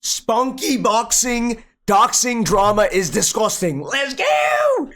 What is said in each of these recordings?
Spunky boxing, doxing drama is disgusting. Let's go!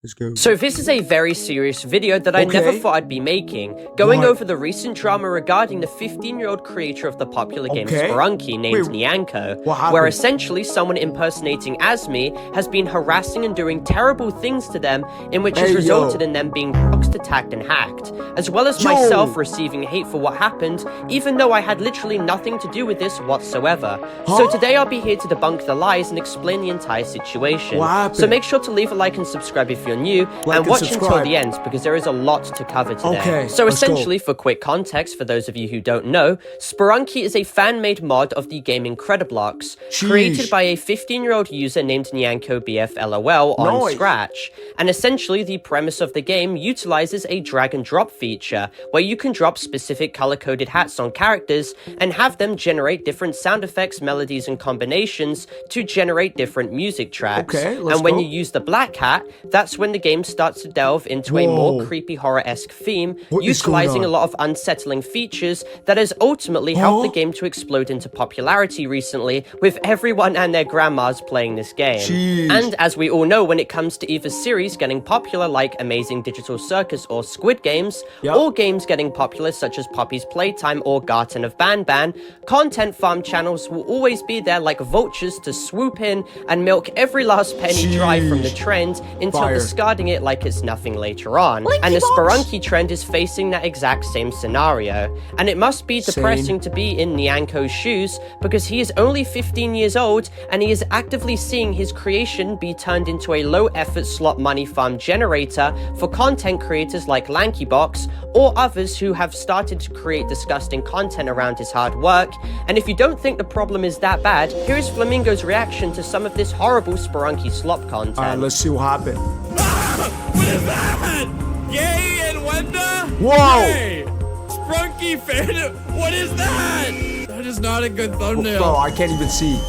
Let's go. So this is a very serious video that I never thought I'd be making, going over the recent drama regarding the 15-year-old creator of the popular game Sprunki named Nyanko, where essentially someone impersonating as me has been harassing and doing terrible things to them, in which has resulted in them being doxed, attacked, and hacked, as well as myself receiving hate for what happened, even though I had literally nothing to do with this whatsoever. So today I'll be here to debunk the lies and explain the entire situation. So make sure to leave a like and subscribe if you're new, and watch until the end because there is a lot to cover today. So essentially, for quick context, for those of you who don't know, Sprunki is a fan-made mod of the game Incrediblox, created by a 15-year-old user named Nyanko BFLOL on Scratch. And essentially, the premise of the game utilizes a drag and drop feature, where you can drop specific color-coded hats on characters and have them generate different sound effects, melodies, and combinations to generate different music tracks. And when you use the black hat, that's when the game starts to delve into a more creepy horror-esque theme, utilizing a lot of unsettling features that has ultimately helped the game to explode into popularity recently, with everyone and their grandmas playing this game. And as we all know, when it comes to either series getting popular like Amazing Digital Circus or Squid Games, or games getting popular such as Poppy's Playtime or Garten of Banban, content farm channels will always be there like vultures to swoop in and milk every last penny dry from the trend until discarding it like it's nothing later on. And the Sprunki trend is facing that exact same scenario. And it must be depressing to be in Nyanko's shoes, because he is only 15 years old and he is actively seeing his creation be turned into a low-effort slot money farm generator for content creators like Lankybox or others who have started to create disgusting content around his hard work. And if you don't think the problem is that bad, here is Flamingo's reaction to some of this horrible Sprunki slop content. Alright, let's see what happened. What is that? Gay and Wenda? Whoa! Hey, Sprunki fan. What is that? That is not a good thumbnail. Bro, I can't even see.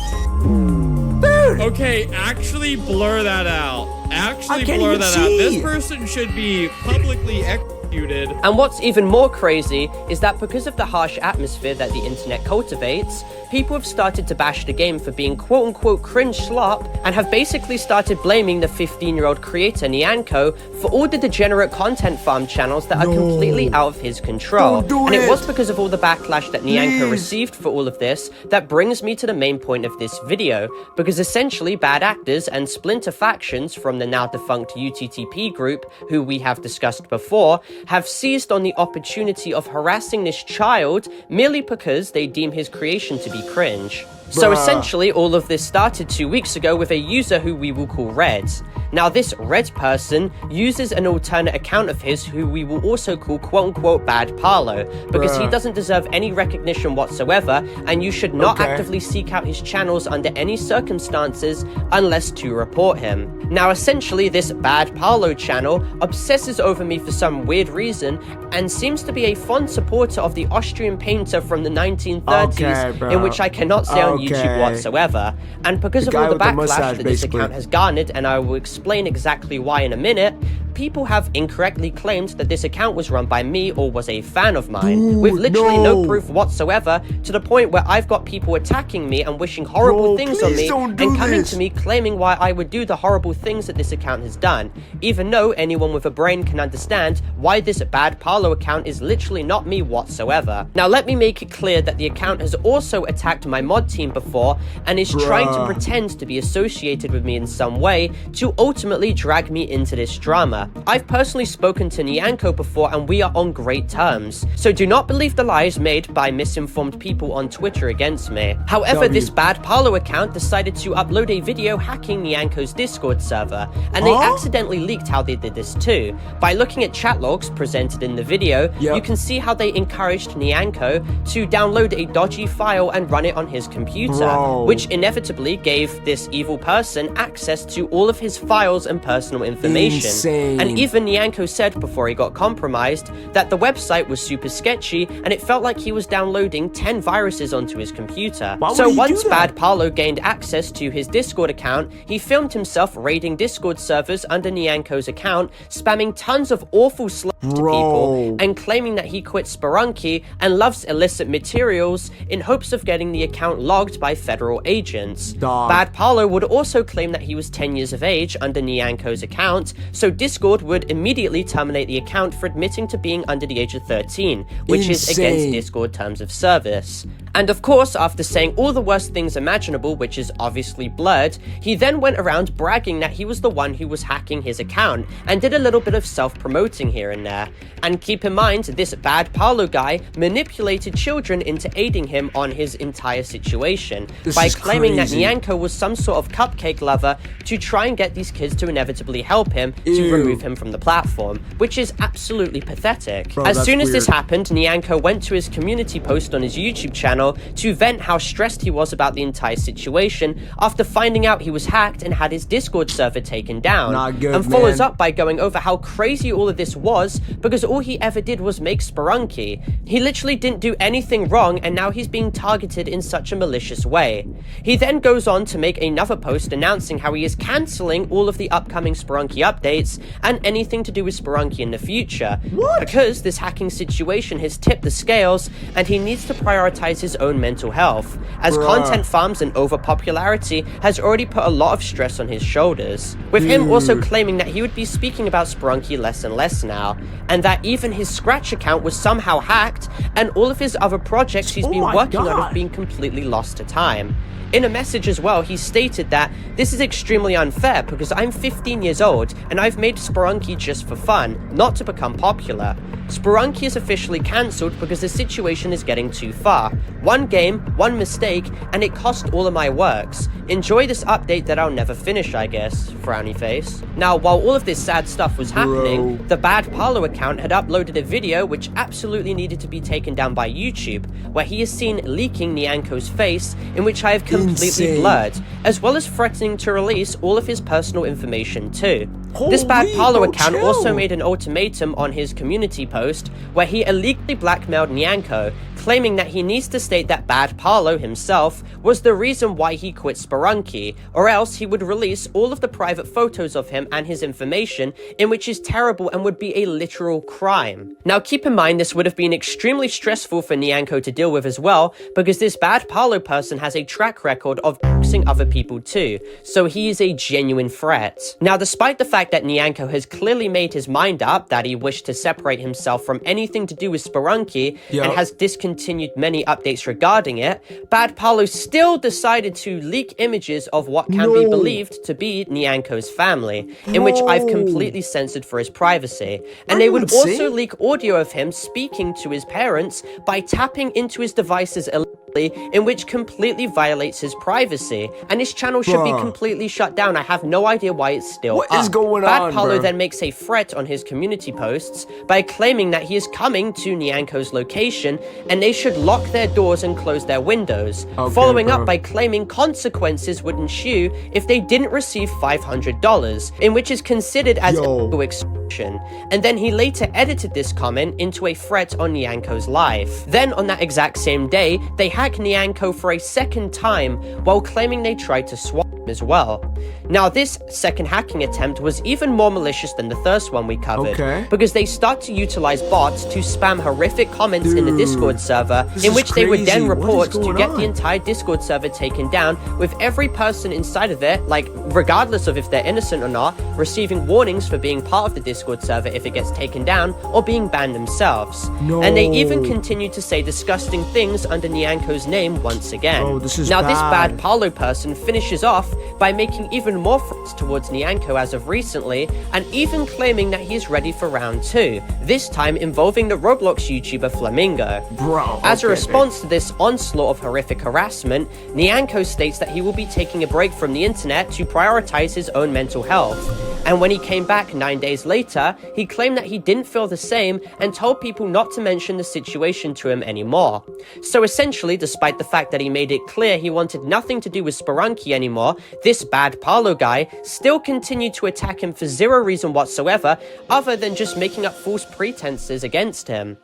Dude! Okay, actually blur that out. Actually blur that out. This person should be publicly executed. And what's even more crazy is that because of the harsh atmosphere that the internet cultivates, people have started to bash the game for being quote-unquote cringe slop, and have basically started blaming the 15-year-old creator Nyanko for all the degenerate content farm channels that are completely out of his control. And it was because of all the backlash that Nyanko received for all of this that brings me to the main point of this video, because essentially bad actors and splinter factions from the now defunct UTTP group, who we have discussed before, have seized on the opportunity of harassing this child merely because they deem his creation to be cringe. So essentially, all of this started 2 weeks ago with a user who we will call Red. Now, this Red person uses an alternate account of his who we will also call quote-unquote Bad Parlo, because he doesn't deserve any recognition whatsoever, and you should not actively seek out his channels under any circumstances unless to report him. Now, essentially, this Bad Parlo channel obsesses over me for some weird reason and seems to be a fond supporter of the Austrian painter from the 1930s, in which I cannot say on YouTube whatsoever. And because of all the backlash that this account has garnered, and I will explain exactly why in a minute, people have incorrectly claimed that this account was run by me or was a fan of mine, with literally no proof whatsoever, to the point where I've got people attacking me and wishing horrible things on me and coming to me claiming why I would do the horrible things that this account has done, even though anyone with a brain can understand why this Bad Parlo account is literally not me whatsoever. Now, let me make it clear that the account has also attacked my mod team before and is trying to pretend to be associated with me in some way to ultimately drag me into this drama. I've personally spoken to Nyanko before and we are on great terms, so do not believe the lies made by misinformed people on Twitter against me. However, this Bad Parlo account decided to upload a video hacking Nyanko's Discord server, and they accidentally leaked how they did this too. By looking at chat logs presented in the video, you can see how they encouraged Nyanko to download a dodgy file and run it on his computer, which inevitably gave this evil person access to all of his files and personal information. And even Nyanko said before he got compromised that the website was super sketchy and it felt like he was downloading 10 viruses onto his computer. So once Bad Parlo gained access to his Discord account, he filmed himself raiding Discord servers under Nyanko's account, spamming tons of awful slurs to people, and claiming that he quit Sprunki and loves illicit materials in hopes of getting the account logged by federal agents. Bad Parlo would also claim that he was 10 years of age under Nyanko's account, so Discord would immediately terminate the account for admitting to being under the age of 13, which is against Discord terms of service. And of course, after saying all the worst things imaginable, which is obviously blurred, he then went around bragging that he was the one who was hacking his account, and did a little bit of self-promoting here and there. And keep in mind, this Bad Parlo guy manipulated children into aiding him on his entire situation by claiming that Nyanko was some sort of cupcake lover to try and get these kids to inevitably help him to remove him from the platform, which is absolutely pathetic. As soon as this happened, Nyanko went to his community post on his YouTube channel to vent how stressed he was about the entire situation after finding out he was hacked and had his Discord server taken down, and follows up by going over how crazy all of this was because all he ever did was make Sprunki. He literally didn't do anything wrong, and now he's being targeted in such a malicious way. He then goes on to make another post announcing how he is cancelling all of the upcoming Sprunki updates and anything to do with Sprunki in the future, because this hacking situation has tipped the scales and he needs to prioritize his own mental health, as content farms and overpopularity has already put a lot of stress on his shoulders, with him also claiming that he would be speaking about Sprunki less and less now, and that even his Scratch account was somehow hacked, and all of his other projects he's been working on have been completely lost to time. In a message as well, he stated that this is extremely unfair because I'm 15 years old and I've made Sprunki just for fun, not to become popular. Sprunki is officially cancelled because the situation is getting too far. One game, one mistake, and it cost all of my works. Enjoy this update that I'll never finish, I guess. Frowny face. Now, while all of this sad stuff was happening, the Bad Parlo account had uploaded a video which absolutely needed to be taken down by YouTube, where he is seen leaking Nyanko's face, in which I have completely blurred, as well as threatening to release all of his personal information too. This Bad Parlo account also made an ultimatum on his community post where he illegally blackmailed Nyanko, claiming that he needs to state that Bad Parlo himself was the reason why he quit Sprunki, or else he would release all of the private photos of him and his information, in which is terrible and would be a literal crime. Now keep in mind, this would have been extremely stressful for Nyanko to deal with as well, because this Bad Parlo person has a track record of doxing other people too, so he is a genuine threat. Now, despite the fact that Nyanko has clearly made his mind up that he wished to separate himself from anything to do with Sprunki and has discontinued many updates regarding it, Bad Parlo still decided to leak images of what can be believed to be Nyanko's family, in which I've completely censored for his privacy. And they would also leak audio of him speaking to his parents by tapping into his devices illegally, in which completely violates his privacy. And his channel should be completely shut down. I have no idea why it's still up. What is going on, Bad Parlo then makes a threat on his community posts by claiming that he is coming to Nyanko's location and they should lock their doors and close their windows, following up by claiming consequences would ensue if they didn't receive $500, in which is considered as illegal extortion. And then he later edited this comment into a threat on Nyanko's life. Then on that exact same day, they hacked Nyanko for a second time while claiming they tried to swap him as well. Now, this second hacking attempt was even more malicious than the first one we covered, because they start to utilize bots to spam horrific comments in the Discord server, in which they would then report to get the entire Discord server taken down, with every person inside of it, like regardless of if they're innocent or not, receiving warnings for being part of the Discord server if it gets taken down, or being banned themselves. And they even continue to say disgusting things under Nyanko's name once again. This Bad Parlo person finishes off by making even more threats towards Nyanko as of recently, and even claiming that he is ready for round 2, this time involving the Roblox YouTuber Flamingo. As a response to this onslaught of horrific harassment, Nyanko states that he will be taking a break from the internet to prioritize his own mental health. And when he came back 9 days later, Twitter, he claimed that he didn't feel the same and told people not to mention the situation to him anymore. So essentially, despite the fact that he made it clear he wanted nothing to do with Sprunki anymore, this bad Parlo guy still continued to attack him for zero reason whatsoever, other than just making up false pretenses against him.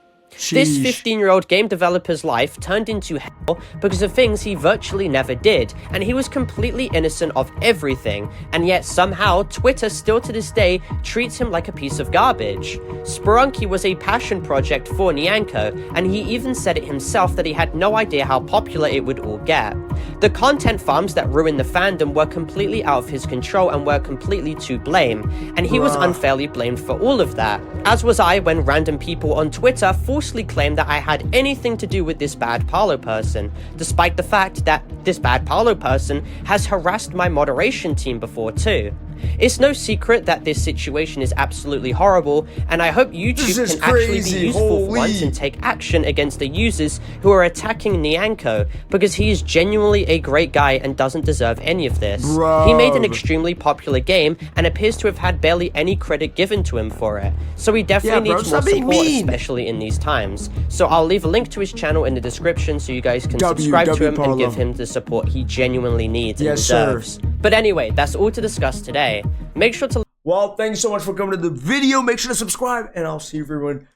This 15-year-old game developer's life turned into hell because of things he virtually never did, and he was completely innocent of everything, and yet somehow Twitter still to this day treats him like a piece of garbage. Sprunki was a passion project for Nyanko, and he even said it himself that he had no idea how popular it would all get. The content farms that ruined the fandom were completely out of his control and were completely to blame, and he was unfairly blamed for all of that. As was I when random people on Twitter falsely claimed that I had anything to do with this bad Parlo person, despite the fact that this bad Parlo person has harassed my moderation team before too. It's no secret that this situation is absolutely horrible, and I hope YouTube can actually be useful for once and take action against the users who are attacking Nyanko, because he is genuinely a great guy and doesn't deserve any of this. He made an extremely popular game and appears to have had barely any credit given to him for it, so he definitely needs more support, especially in these times. So I'll leave a link to his channel in the description so you guys can subscribe to him and give him the support he genuinely needs and deserves. But anyway, that's all to discuss today. Make sure to... Well, thanks so much for coming to the video. Make sure to subscribe, and I'll see everyone